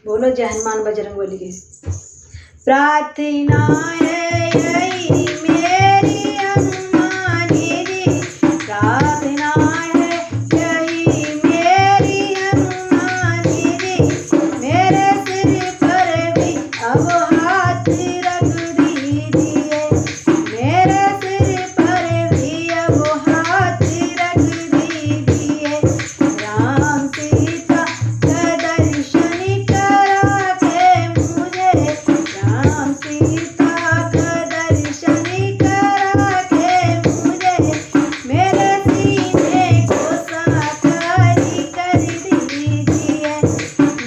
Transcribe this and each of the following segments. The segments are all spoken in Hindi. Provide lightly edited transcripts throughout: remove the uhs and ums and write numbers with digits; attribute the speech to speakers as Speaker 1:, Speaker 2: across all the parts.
Speaker 1: बोलो जय हनुमान बजरंगबली की। प्रार्थना है यही मेरी हनुमान जी, प्रार्थना है यही मेरी हनुमान जी, मेरे सिर पर भी अब हाथ रख दीजिए, मेरे सिर पर भी अब हाथ रख दीजिए। राम सीता का दर्शन करा के मुझे, राम सीता का दर्शन करा के मुझे, मेरे सीने को साकारी कर दीजिए,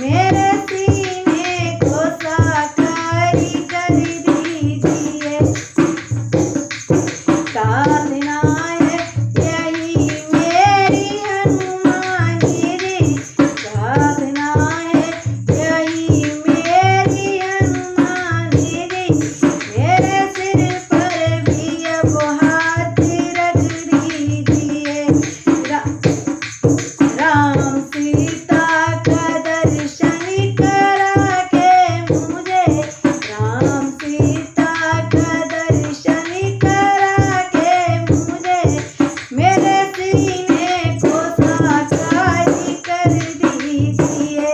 Speaker 1: मेरे सीने को साकारी कर दीजिए। प्रार्थना है यही मेरी हनुमान जी, प्रार्थना है यही मेरी हनुमान जी, मेरे सिर पर भी अब हाथ रख दीजिए। राम सीता का दर्शन करा के मुझे, राम सीता का दर्शन करा के मुझे, मेरे सीने को साकारी कर दीजिए,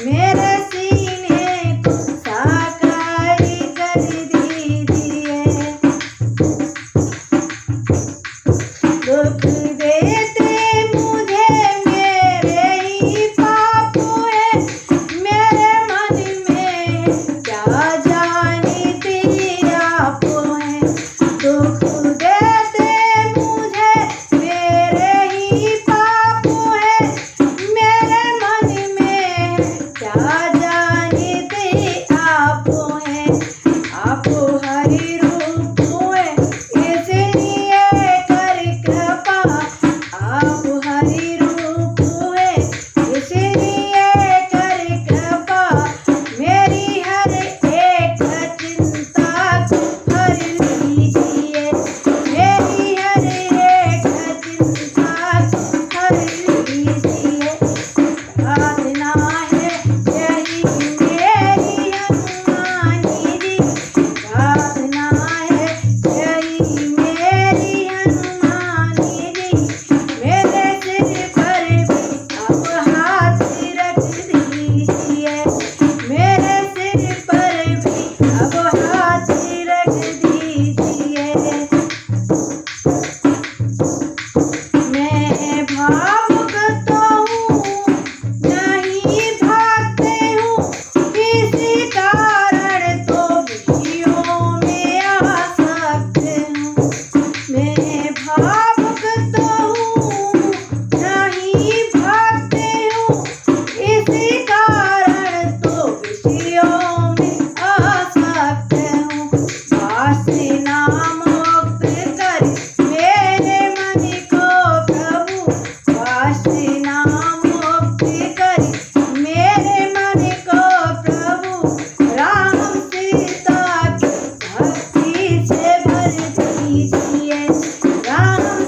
Speaker 1: मेरे सीने को साकारी कर दीजिए। दुख देते मुझे मेरे ही पाप है, मेरे मन में क्या जानते आप हैं। दुख देते मुझे मेरे ही पाप है, मेरे मन में क्या जानते आप हैं। आप हरि रूप हैं इसलिए कर कृपा, आप हरि रूप हैं इसलिए कर कृपा, मेरी हर एक चिंता को हर लीजिए, मेरी हर एक चिंता को हर लीजिए। प्रार्थना है यही मेरी हनुमान जी, प्रार्थना है यही मेरी हनुमान जी, मेरे सिर पर भी अब हाथ रख दीजिए, मेरे सिर पर भी अब हाथ रख दीजिए। मैं भावुक तो हूँ नहीं भागते हूँ, किसी कारण तो विषयों में आ सकते हूँ। मैं भावुक तो हूँ नहीं भागते हूँ, इसी कारण तो विषयों में आ सकते हूँ। वासना मुक्त कर मेरे मन को प्रभु, वासना मुक्त कर मेरे मन को प्रभु, राम सीता की भक्ति से भर दीजिए, राम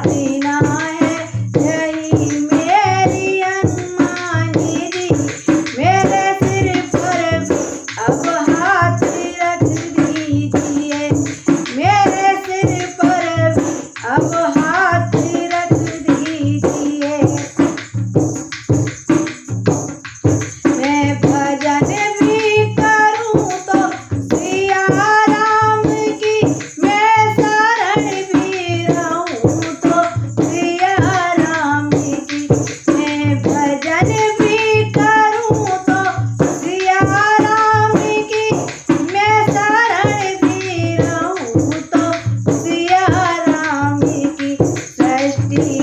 Speaker 1: देना है। यही मेरी अनुमानी जी, मेरे सिर पर भी अब हाथ रख दीजिए। मेरे सिर पर भी अब हाथ रख दीजिए। मैं भजन भी करूं तो सिया राम की, मैं शरण भी रहूं तो सिया राम की। मैं भजन भी करूं तो सिया राम की, मैं शरण भी रहूं तो सिया राम की। सृष्टि